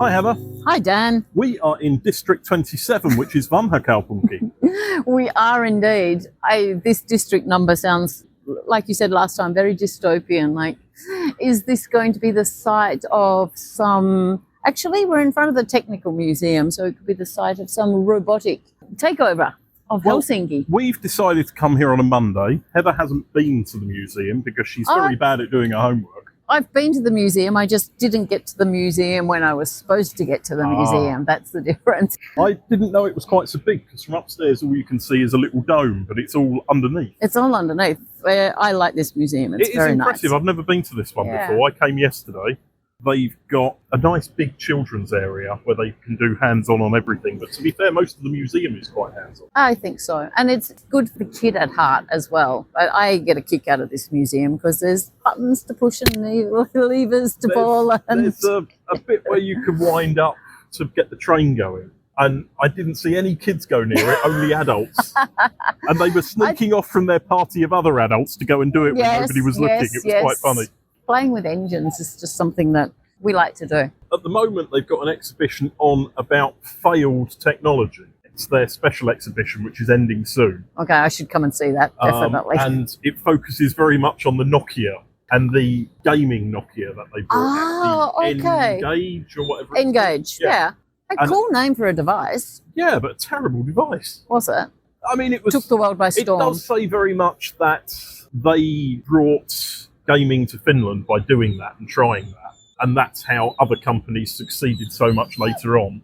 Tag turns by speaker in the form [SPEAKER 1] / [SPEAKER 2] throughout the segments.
[SPEAKER 1] Hi Heather.
[SPEAKER 2] Hi Dan.
[SPEAKER 1] We are in District 27, which is Vanhakaupunki.
[SPEAKER 2] We are indeed. This district number sounds, like you said last time, very dystopian. Like, is this going to be the site of some... Actually, we're in front of the Technical Museum, so it could be the site of some robotic takeover of Helsinki.
[SPEAKER 1] We've decided to come here on a Monday. Heather hasn't been to the museum because she's very bad at doing her homework.
[SPEAKER 2] I've been to the museum. I just didn't get to the museum when I was supposed to get to the museum. That's the difference.
[SPEAKER 1] I didn't know it was quite so big because from upstairs all you can see is a little dome, but it's all underneath.
[SPEAKER 2] It's all underneath. I like this museum. It's very
[SPEAKER 1] impressive.
[SPEAKER 2] nice.
[SPEAKER 1] I've never been to this one before. I came yesterday. They've got a nice big children's area where they can do hands-on on everything. But to be fair, most of the museum is quite hands-on.
[SPEAKER 2] I think so. And it's good for the kid at heart as well. I get a kick out of this museum because there's buttons to push and levers to pull. And
[SPEAKER 1] there's a bit where you can wind up to get the train going. And I didn't see any kids go near it, only adults. And they were sneaking off from their party of other adults to go and do it when nobody was looking. It was quite funny.
[SPEAKER 2] Playing with engines is just something that we like to do.
[SPEAKER 1] At the moment, they've got an exhibition on about failed technology. It's their special exhibition, which is ending soon.
[SPEAKER 2] Okay, I should come and see that, definitely.
[SPEAKER 1] And it focuses very much on the Nokia and the gaming Nokia that they brought out. The Engage or whatever.
[SPEAKER 2] Engage, yeah. A cool name for a device.
[SPEAKER 1] Yeah, but a terrible device.
[SPEAKER 2] Was it?
[SPEAKER 1] I mean, it was...
[SPEAKER 2] Took the world by storm.
[SPEAKER 1] It does say very much that they brought gaming to Finland by doing that and trying that, and that's how other companies succeeded so much later on.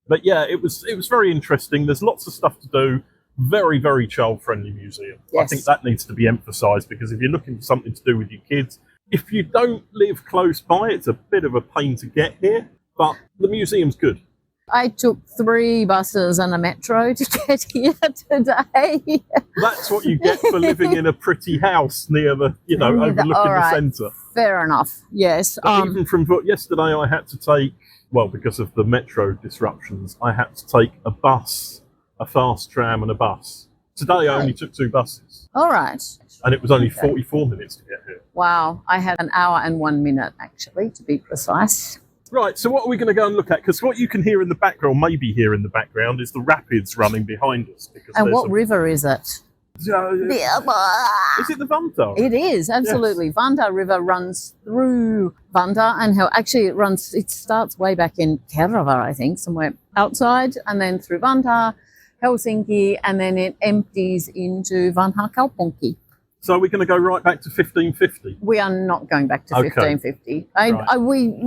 [SPEAKER 1] But yeah, it was very interesting. There's lots of stuff to do. Very, very child-friendly museum. Yes. I think that needs to be emphasised because if you're looking for something to do with your kids, if you don't live close by, it's a bit of a pain to get here, but the museum's good.
[SPEAKER 2] I took 3 buses and a metro to get here today.
[SPEAKER 1] That's what you get for living in a pretty house near the, overlooking the centre.
[SPEAKER 2] Fair enough, yes.
[SPEAKER 1] But even from yesterday, I had to take, because of the metro disruptions, I had to take a bus, a fast tram and a bus. Today I only took 2 buses.
[SPEAKER 2] All right.
[SPEAKER 1] And it was only 44 minutes to get here.
[SPEAKER 2] Wow, I had 1 hour and 1 minute, actually, to be precise.
[SPEAKER 1] Right, so what are we going to go and look at? Because what you can hear in the background, maybe hear in the background, is the rapids running behind us.
[SPEAKER 2] And what river is it?
[SPEAKER 1] Is it the Vanta?
[SPEAKER 2] It is, absolutely. Yes. Vanta River runs through Vanta, and it starts way back in Kerava, I think, somewhere outside, and then through Vanta, Helsinki, and then it empties into Vanhakaupunki.
[SPEAKER 1] So we're going to go right back to 1550?
[SPEAKER 2] We are not going back to 1550.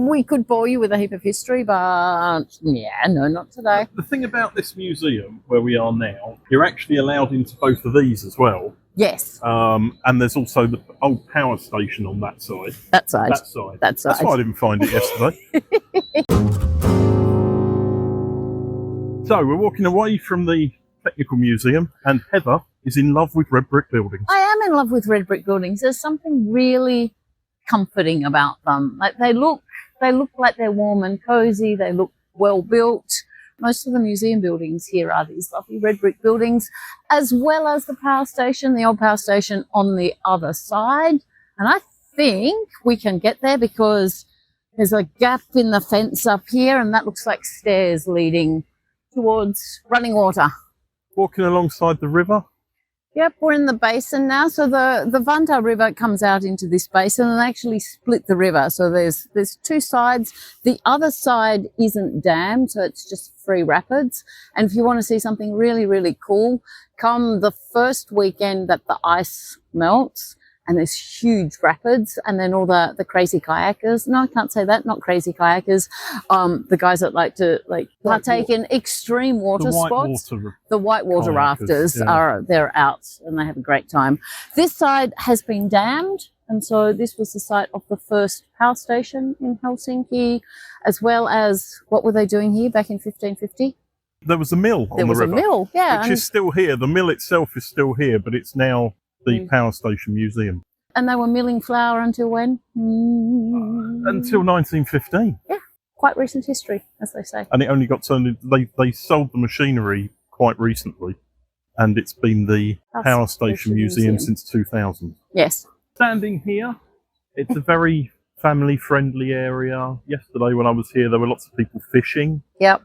[SPEAKER 2] We could bore you with a heap of history, but no, not today.
[SPEAKER 1] The thing about this museum, where we are now, you're actually allowed into both of these as well.
[SPEAKER 2] Yes.
[SPEAKER 1] And there's also the old power station on that side.
[SPEAKER 2] That side.
[SPEAKER 1] That's why I didn't find it yesterday. So we're walking away from the Technical Museum, and Heather is in love with red brick buildings.
[SPEAKER 2] I am in love with red brick buildings. There's something really comforting about them. Like they look like they're warm and cozy. They look well built. Most of the museum buildings here are these lovely red brick buildings, as well as the power station, the old power station on the other side. And I think we can get there because there's a gap in the fence up here, and that looks like stairs leading towards running water.
[SPEAKER 1] Walking alongside the river.
[SPEAKER 2] Yep, we're in the basin now. So the Vanta River comes out into this basin and actually split the river. So there's 2 sides. The other side isn't dammed, so it's just free rapids. And if you want to see something really, really cool, come the first weekend that the ice melts and there's huge rapids, and then all the crazy kayakers. No, I can't say that, not crazy kayakers. The guys that like to partake in extreme water sports. The whitewater rafters they're out and they have a great time. This side has been dammed, and so this was the site of the first power station in Helsinki, as well as what were they doing here back in 1550?
[SPEAKER 1] There was a mill on the river.
[SPEAKER 2] There was a mill, yeah.
[SPEAKER 1] Which is still here. The mill itself is still here, but it's now the Power Station Museum.
[SPEAKER 2] And they were milling flour until when?
[SPEAKER 1] Until 1915.
[SPEAKER 2] Yeah, quite recent history, as they say.
[SPEAKER 1] And it only got turned into, they sold the machinery quite recently, and it's been the Power Station Museum since 2000.
[SPEAKER 2] Yes.
[SPEAKER 1] Standing here, it's a very family-friendly area. Yesterday when I was here, there were lots of people fishing.
[SPEAKER 2] Yep.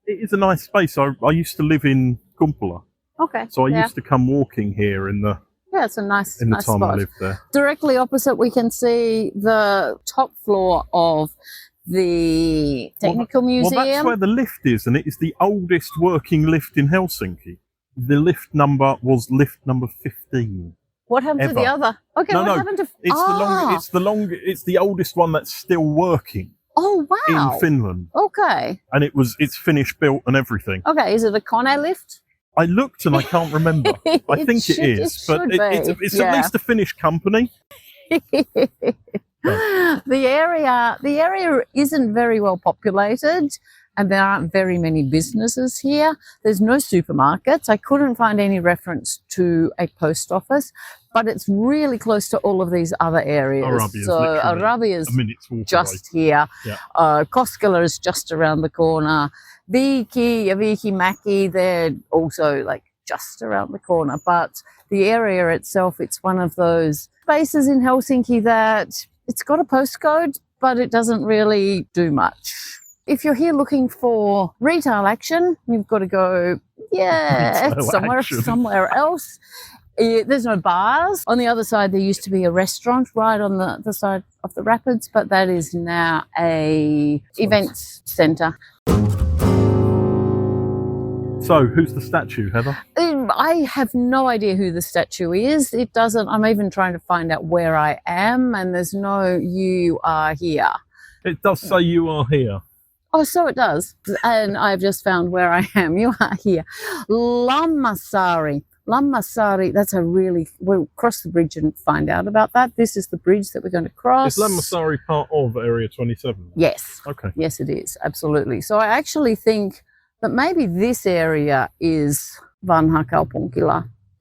[SPEAKER 1] It is a nice space. I used to live in Kumpula,
[SPEAKER 2] Okay.
[SPEAKER 1] so I used to come walking here in the
[SPEAKER 2] it's a nice
[SPEAKER 1] time
[SPEAKER 2] spot.
[SPEAKER 1] I lived there.
[SPEAKER 2] Directly opposite, we can see the top floor of the Technical Museum.
[SPEAKER 1] Well, that's where the lift is, and it is the oldest working lift in Helsinki. The lift number was lift number 15.
[SPEAKER 2] What happened to the other? Okay, what happened to?
[SPEAKER 1] It's the oldest one that's still working.
[SPEAKER 2] Oh wow!
[SPEAKER 1] In Finland.
[SPEAKER 2] Okay.
[SPEAKER 1] And it's finished, built, and everything.
[SPEAKER 2] Okay, is it a Kone lift?
[SPEAKER 1] I looked and I can't remember. I think it is, but it's at least a Finnish company.
[SPEAKER 2] The area isn't very well populated, and there aren't very many businesses here. There's no supermarkets. I couldn't find any reference to a post office, but it's really close to all of these other areas. Arabia's just here.
[SPEAKER 1] Yeah.
[SPEAKER 2] Koskela is just around the corner. Viki, Mäki, they're also like just around the corner. But the area itself, it's one of those spaces in Helsinki that it's got a postcode, but it doesn't really do much. If you're here looking for retail action, you've got to go, somewhere else. There's no bars. On the other side, there used to be a restaurant right on the side of the rapids, but that is now a events centre.
[SPEAKER 1] So, who's the statue, Heather?
[SPEAKER 2] I have no idea who the statue is. It doesn't. I'm even trying to find out where I am, and there's no "you are here."
[SPEAKER 1] It does say "you are here."
[SPEAKER 2] Oh, so it does. And I've just found where I am. You are here. Lammassaari. Lammassaari, we'll cross the bridge and find out about that. This is the bridge that we're going to cross.
[SPEAKER 1] Is Lammassaari part of Area 27?
[SPEAKER 2] Yes.
[SPEAKER 1] Okay.
[SPEAKER 2] Yes, it is. Absolutely. So I actually think that maybe this area is Vanhakaupunki.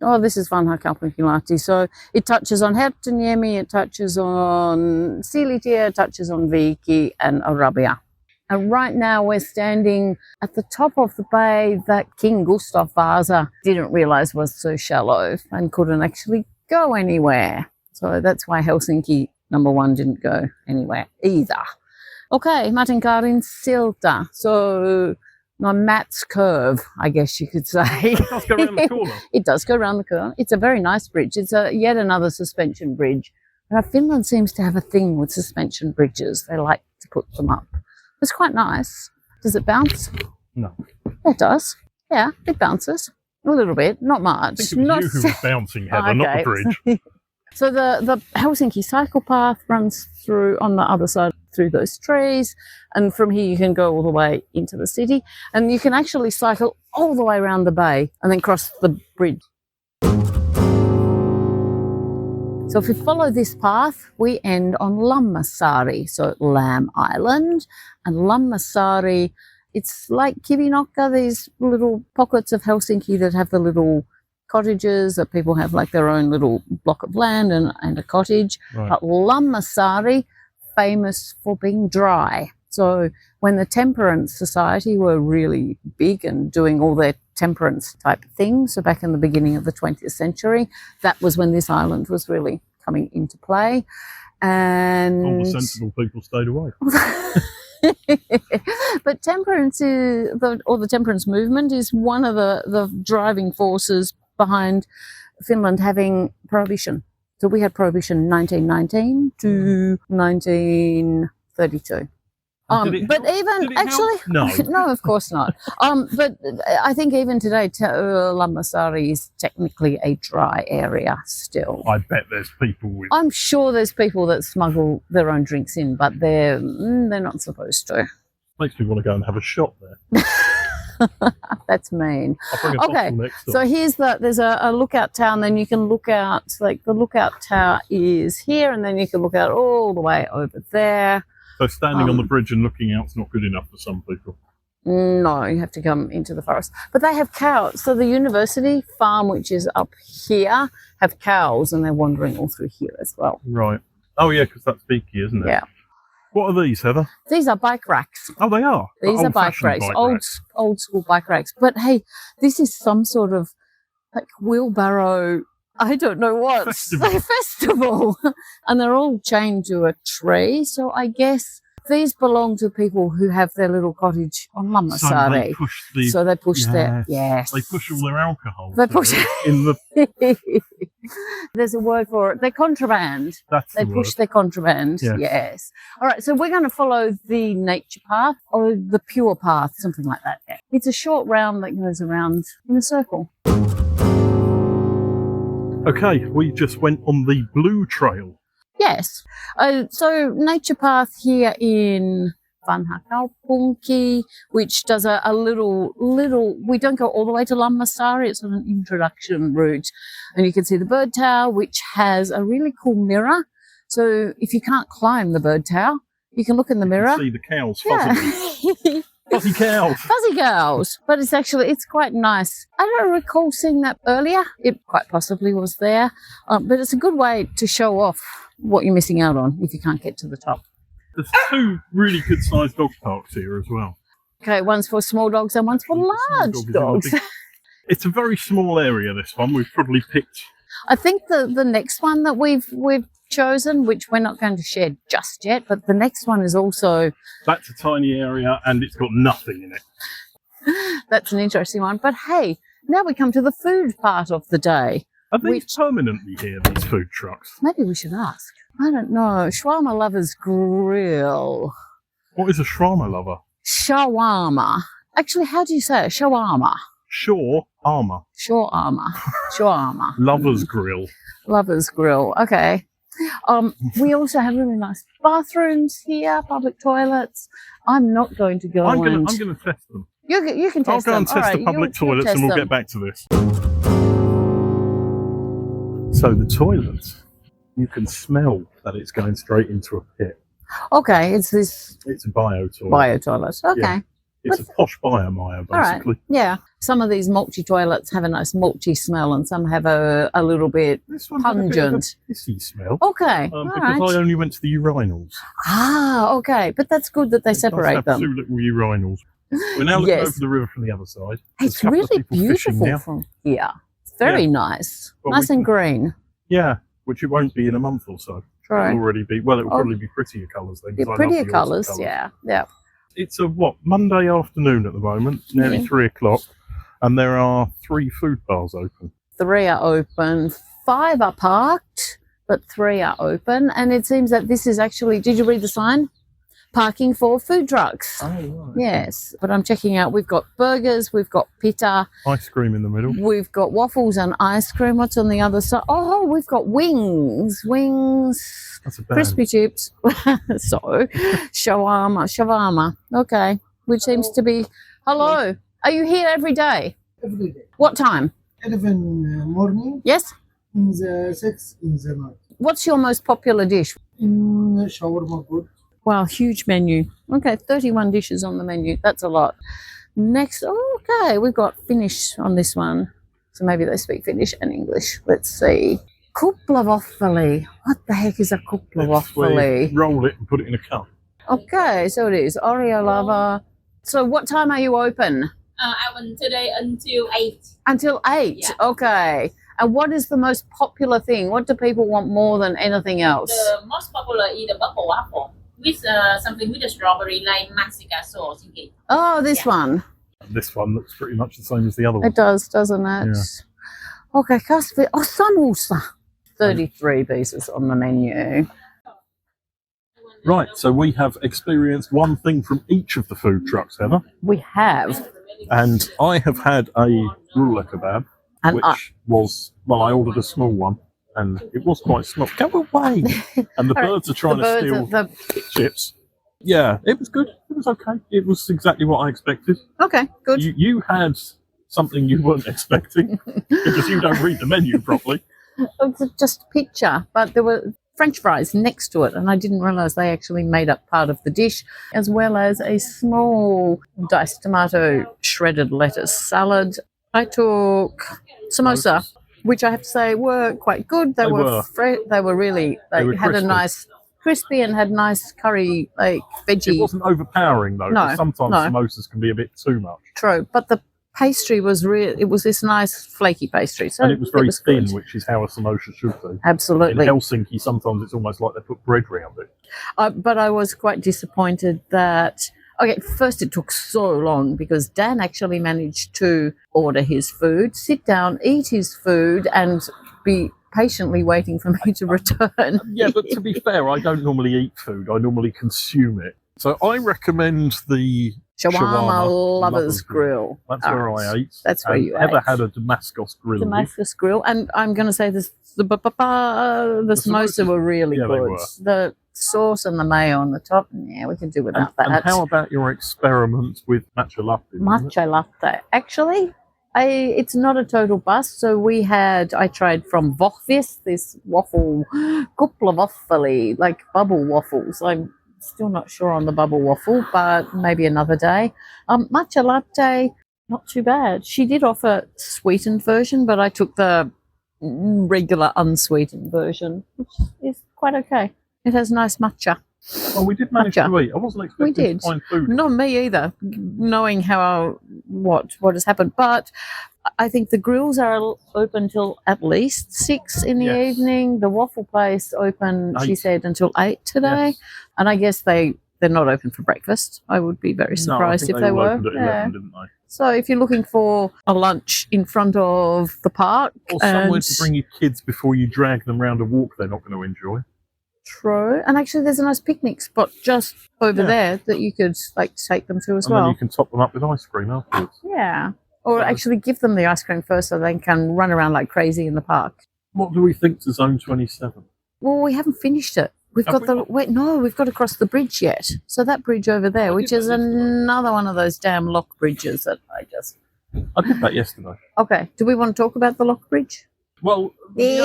[SPEAKER 2] Oh, this is Vanhakaupunki. So it touches on Herttoniemi, it touches on Siilitie, it touches on Viki and Arabia. And right now we're standing at the top of the bay that King Gustav Vasa didn't realise was so shallow and couldn't actually go anywhere. So that's why Helsinki #1 didn't go anywhere either. Okay, Matinkarin Silta. So Matt's curve, I guess you could say.
[SPEAKER 1] It does go around the corner.
[SPEAKER 2] It does go around the corner. It's a very nice bridge. It's yet another suspension bridge. And Finland seems to have a thing with suspension bridges. They like to put them up. It's quite nice. Does it bounce?
[SPEAKER 1] No.
[SPEAKER 2] It does. Yeah, it bounces. A little bit, not much.
[SPEAKER 1] I think it was you who was bouncing, Heather, not the bridge.
[SPEAKER 2] So the Helsinki cycle path runs through on the other side through those trees, and from here you can go all the way into the city, and you can actually cycle all the way around the bay and then cross the bridge. So if we follow this path, we end on Lammassaari, so Lamb Island. And Lammassaari, it's like Kivinokka, these little pockets of Helsinki that have the little cottages that people have like their own little block of land and a cottage.
[SPEAKER 1] Right.
[SPEAKER 2] But Lammassaari, famous for being dry. So when the Temperance Society were really big and doing all their temperance type things, so back in the beginning of the 20th century, that was when this island was really coming into play. And
[SPEAKER 1] all the sensible people stayed away.
[SPEAKER 2] But temperance the temperance movement is one of the driving forces behind Finland having prohibition. So we had prohibition 1919 to 1932. But even actually, no, of course not. But I think even today, Lammassaari is technically a dry area still.
[SPEAKER 1] I bet there's people with.
[SPEAKER 2] I'm sure there's people that smuggle their own drinks in, but they're not supposed to.
[SPEAKER 1] Makes me want to go and have a shot there.
[SPEAKER 2] That's mean.
[SPEAKER 1] I'll bring a bottle next
[SPEAKER 2] so there's a lookout tower, and then you can look out. Like the lookout tower is here, and then you can look out all the way over there.
[SPEAKER 1] So standing on the bridge and looking out's not good enough for some people.
[SPEAKER 2] No, you have to come into the forest. But they have cows. So the university farm, which is up here, have cows, and they're wandering all through here as well.
[SPEAKER 1] Right. Oh, yeah, because that's beaky, isn't it?
[SPEAKER 2] Yeah.
[SPEAKER 1] What are these, Heather?
[SPEAKER 2] These are bike racks.
[SPEAKER 1] Oh, they are?
[SPEAKER 2] These are bike racks. Old school bike racks. But, hey, this is some sort of like wheelbarrow I don't know what. Festival. And they're all chained to a tree. So I guess these belong to people who have their little cottage on Lammassaari. So they push their, yes.
[SPEAKER 1] They push all their alcohol.
[SPEAKER 2] They push
[SPEAKER 1] in the.
[SPEAKER 2] There's a word for it. They're contraband.
[SPEAKER 1] They
[SPEAKER 2] push their contraband. Yes. All right. So we're going to follow the nature path or the pure path, something like that. Yeah. It's a short round that goes around in a circle.
[SPEAKER 1] Okay, we just went on the blue trail.
[SPEAKER 2] Yes. So nature path here in Vanhakaupunki, which does a little, we don't go all the way to Lammassaari, it's an introduction route. And you can see the bird tower, which has a really cool mirror. So if you can't climb the bird tower, you can look in the mirror.
[SPEAKER 1] You can see the cows fuzzy. Fuzzy cows.
[SPEAKER 2] Fuzzy cows. But it's quite nice. I don't recall seeing that earlier. It quite possibly was there. But it's a good way to show off what you're missing out on if you can't get to the top.
[SPEAKER 1] There's 2 really good sized dog parks here as well.
[SPEAKER 2] Okay, one's for small dogs and one's for large dogs.
[SPEAKER 1] It's a very small area, this one. We've probably picked.
[SPEAKER 2] I think the next one that we've chosen, which we're not going to share just yet, but the next one is also.
[SPEAKER 1] That's a tiny area and it's got nothing in it.
[SPEAKER 2] That's an interesting one. But hey, now we come to the food part of the day.
[SPEAKER 1] Are these permanently here, these food trucks?
[SPEAKER 2] Maybe we should ask. I don't know. Shawarma Lovers Grill.
[SPEAKER 1] What is a shawarma lover?
[SPEAKER 2] Shawarma. Actually, how do you say it? Shawarma.
[SPEAKER 1] Shawarma.
[SPEAKER 2] Shawarma.
[SPEAKER 1] Lovers Grill.
[SPEAKER 2] Lovers Grill. Okay. We also have really nice bathrooms here, public toilets. I'm not going to go.
[SPEAKER 1] I'm going to test them.
[SPEAKER 2] You can test them.
[SPEAKER 1] I'll go and test the public toilets and we'll get back to this. So the toilets. You can smell that it's going straight into a pit.
[SPEAKER 2] Okay, it's
[SPEAKER 1] a bio toilet.
[SPEAKER 2] Bio toilet. Okay.
[SPEAKER 1] Yeah. It's a posh biomire, basically.
[SPEAKER 2] Right. Yeah. Some of these mulchy toilets have a nice mulchy smell and some have a little bit pungent.
[SPEAKER 1] Pissy smell.
[SPEAKER 2] Okay.
[SPEAKER 1] Because I only went to the urinals.
[SPEAKER 2] Ah, okay. But that's good that they separate them.
[SPEAKER 1] 2 little urinals. We're now looking over the river from the other side.
[SPEAKER 2] It's really beautiful from here. It's very nice. Well, nice and green.
[SPEAKER 1] Yeah. Which it won't be in a month or so.
[SPEAKER 2] True.
[SPEAKER 1] It'll already be, well, it'll probably be prettier colours then.
[SPEAKER 2] Yeah, prettier colours, yeah.
[SPEAKER 1] It's a Monday afternoon at the moment, nearly 3 o'clock, and there are 3 food bars open.
[SPEAKER 2] 3 are open, 5 are parked, but 3 are open. And it seems that this is actually, did you read the sign? Parking for food trucks.
[SPEAKER 1] Oh, right.
[SPEAKER 2] Yes, but I'm checking out, we've got burgers, we've got pita.
[SPEAKER 1] Ice cream in the middle.
[SPEAKER 2] We've got waffles and ice cream. What's on the other side? Oh, we've got wings.
[SPEAKER 1] That's a band.
[SPEAKER 2] Crispy chips. So, shawarma. Okay, which seems to be, hello. Are you here every day?
[SPEAKER 3] Every day.
[SPEAKER 2] What time?
[SPEAKER 3] 11 morning.
[SPEAKER 2] Yes?
[SPEAKER 3] In the 6 in the night.
[SPEAKER 2] What's your most popular dish?
[SPEAKER 3] Shawarma good.
[SPEAKER 2] Wow, huge menu. Okay, 31 dishes on the menu. That's a lot. Next, okay, we've got Finnish on this one. So maybe they speak Finnish and English. Let's see. Kuplavoffeli. What the heck is a kuplavoffeli?
[SPEAKER 1] Roll it and put it in a cup.
[SPEAKER 2] Okay, so it is. Oreo lava. So what time are you open?
[SPEAKER 4] Open today until 8.
[SPEAKER 2] Until 8?
[SPEAKER 4] Yeah.
[SPEAKER 2] Okay. And what is the most popular thing? What do people want more than anything else?
[SPEAKER 4] The most popular is the bubble waffle. With something with the strawberry like Mexican sauce.
[SPEAKER 2] Oh, this one.
[SPEAKER 1] This one looks pretty much the same as the other one.
[SPEAKER 2] It does, doesn't it?
[SPEAKER 1] Yeah.
[SPEAKER 2] Okay, kasvi. Oh, samosa. 33 pieces on the menu.
[SPEAKER 1] Right, so we have experienced one thing from each of the food trucks, Heather.
[SPEAKER 2] We have.
[SPEAKER 1] And I have had a ruler kebab,
[SPEAKER 2] And
[SPEAKER 1] which was, I ordered a small one. And it was quite small. Go away! And the birds are trying to steal the chips. Yeah, it was good. It was okay. It was exactly what I expected.
[SPEAKER 2] Okay, good.
[SPEAKER 1] You had something you weren't expecting because you don't read the menu properly.
[SPEAKER 2] Just a picture, but there were French fries next to it, and I didn't realise they actually made up part of the dish, as well as a small diced tomato, shredded lettuce salad. I took samosa, which I have to say were quite good. They were really, they had crispy. A nice crispy and had nice curry, like veggie.
[SPEAKER 1] It wasn't overpowering though.
[SPEAKER 2] No,
[SPEAKER 1] sometimes samosas can be a bit too much.
[SPEAKER 2] True, but the pastry was real. It was this nice flaky pastry. So
[SPEAKER 1] And it was very thin,
[SPEAKER 2] good.
[SPEAKER 1] which is how a samosa should be. In
[SPEAKER 2] Absolutely.
[SPEAKER 1] Helsinki, sometimes it's almost like they put bread round it.
[SPEAKER 2] But I was quite disappointed that. Okay, first it took so long because Dan actually managed to order his food, sit down, eat his food, and be patiently waiting for me to return.
[SPEAKER 1] Yeah, but to be fair, I don't normally eat food. I normally consume it. So I recommend the
[SPEAKER 2] Shawarma Lovers Grill.
[SPEAKER 1] That's
[SPEAKER 2] All
[SPEAKER 1] where
[SPEAKER 2] right.
[SPEAKER 1] I ate.
[SPEAKER 2] That's where
[SPEAKER 1] And
[SPEAKER 2] you
[SPEAKER 1] Heather
[SPEAKER 2] ate.
[SPEAKER 1] had a Damascus grill.
[SPEAKER 2] Damascus Grill. And I'm going to say this, the samosa
[SPEAKER 1] samosas-
[SPEAKER 2] were really
[SPEAKER 1] yeah, they
[SPEAKER 2] good.
[SPEAKER 1] were.
[SPEAKER 2] The sauce and the mayo on the top, yeah, we can do without that.
[SPEAKER 1] And how about your experiment with matcha latte?
[SPEAKER 2] Matcha latte. Actually, it's not a total bust. So I tried from Vahvis, this waffle, kuppla like bubble waffles. I'm still not sure on the bubble waffle, but maybe another day. Matcha latte, not too bad. She did offer sweetened version, but I took the regular unsweetened version, which is quite okay. It has nice matcha.
[SPEAKER 1] Well, we did manage
[SPEAKER 2] Matcha.
[SPEAKER 1] to eat. I wasn't expecting
[SPEAKER 2] did.
[SPEAKER 1] to find food.
[SPEAKER 2] Not me either, knowing what has happened. But I think the grills are open till at least 6 in the
[SPEAKER 1] Yes.
[SPEAKER 2] evening. The waffle place open, she
[SPEAKER 1] 8.
[SPEAKER 2] said, until 8 today.
[SPEAKER 1] Yes.
[SPEAKER 2] And I guess they're not open for breakfast. I would be very surprised
[SPEAKER 1] no, I think
[SPEAKER 2] if they
[SPEAKER 1] all
[SPEAKER 2] were.
[SPEAKER 1] opened at 11, didn't they?
[SPEAKER 2] So if you're looking for a lunch in front of the park,
[SPEAKER 1] Or somewhere
[SPEAKER 2] and
[SPEAKER 1] to bring your kids before you drag them round a walk they're not going to enjoy.
[SPEAKER 2] true, and actually there's a nice picnic spot just over
[SPEAKER 1] Yeah.
[SPEAKER 2] there that you could take them to as
[SPEAKER 1] And
[SPEAKER 2] well.
[SPEAKER 1] then you can top them up with ice cream afterwards.
[SPEAKER 2] Yeah. Or
[SPEAKER 1] So-
[SPEAKER 2] actually give them the ice cream first so they can run around like crazy in the park.
[SPEAKER 1] What do we think to Zone 27?
[SPEAKER 2] Well, we haven't finished it. We've
[SPEAKER 1] Have
[SPEAKER 2] got
[SPEAKER 1] we
[SPEAKER 2] we've got to cross the bridge yet. So that bridge over there,
[SPEAKER 1] I
[SPEAKER 2] which
[SPEAKER 1] did
[SPEAKER 2] is
[SPEAKER 1] that yesterday.
[SPEAKER 2] another one of those damn lock bridges that
[SPEAKER 1] I did that yesterday.
[SPEAKER 2] Okay. Do we want to talk about the lock bridge?
[SPEAKER 1] Well, the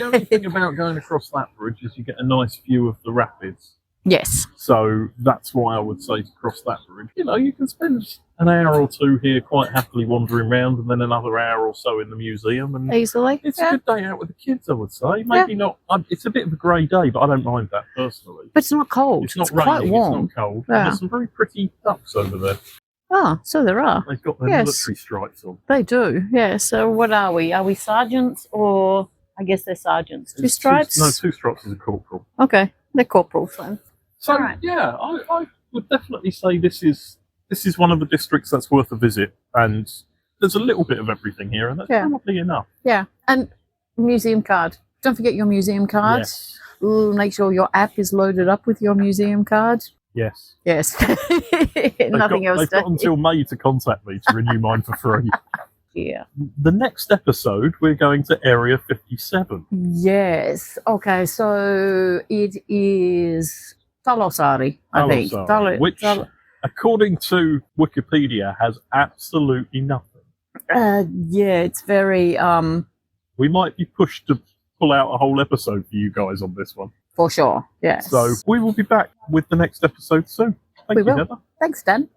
[SPEAKER 1] only thing about going across that bridge is you get a nice view of the rapids.
[SPEAKER 2] Yes.
[SPEAKER 1] So that's why I would say to cross that bridge. You know, you can spend an hour or two here quite happily wandering around and then another hour or so in the museum. And
[SPEAKER 2] Easily.
[SPEAKER 1] it's
[SPEAKER 2] Yeah.
[SPEAKER 1] a good day out with the kids, I would say. Maybe not. It's a bit of a grey day, but I don't mind that personally.
[SPEAKER 2] But it's not cold.
[SPEAKER 1] It's not
[SPEAKER 2] quite
[SPEAKER 1] raining,
[SPEAKER 2] warm.
[SPEAKER 1] it's not cold.
[SPEAKER 2] Yeah.
[SPEAKER 1] There's some very pretty ducks over there.
[SPEAKER 2] Ah, so there are.
[SPEAKER 1] They've got their
[SPEAKER 2] Yes.
[SPEAKER 1] military stripes on.
[SPEAKER 2] They do. Yeah. So what are we? Are we sergeants or I guess they're sergeants? Two
[SPEAKER 1] It's
[SPEAKER 2] stripes?
[SPEAKER 1] No, 2 stripes is a corporal.
[SPEAKER 2] Okay. They're corporals then.
[SPEAKER 1] So
[SPEAKER 2] Alright.
[SPEAKER 1] yeah, I would definitely say this is one of the districts that's worth a visit, and there's a little bit of everything here, and that's
[SPEAKER 2] Yeah.
[SPEAKER 1] probably enough.
[SPEAKER 2] Yeah. And museum card. Don't forget your museum card.
[SPEAKER 1] Yes.
[SPEAKER 2] Ooh, make sure your app is loaded up with your museum card.
[SPEAKER 1] Yes.
[SPEAKER 2] Yes.
[SPEAKER 1] They've
[SPEAKER 2] Nothing else.
[SPEAKER 1] They've got until May to contact me to renew mine for free.
[SPEAKER 2] Yeah.
[SPEAKER 1] The next episode, we're going to Area 57.
[SPEAKER 2] Yes. Okay. So it is Talosari, I think.
[SPEAKER 1] Talosari, which, according to Wikipedia, has absolutely nothing.
[SPEAKER 2] yeah, it's very
[SPEAKER 1] We might be pushed to pull out a whole episode for you guys on this one.
[SPEAKER 2] for sure. Yes.
[SPEAKER 1] So we will be back with the next episode soon. Thank
[SPEAKER 2] We
[SPEAKER 1] you,
[SPEAKER 2] will.
[SPEAKER 1] Heather.
[SPEAKER 2] Thanks, Dan.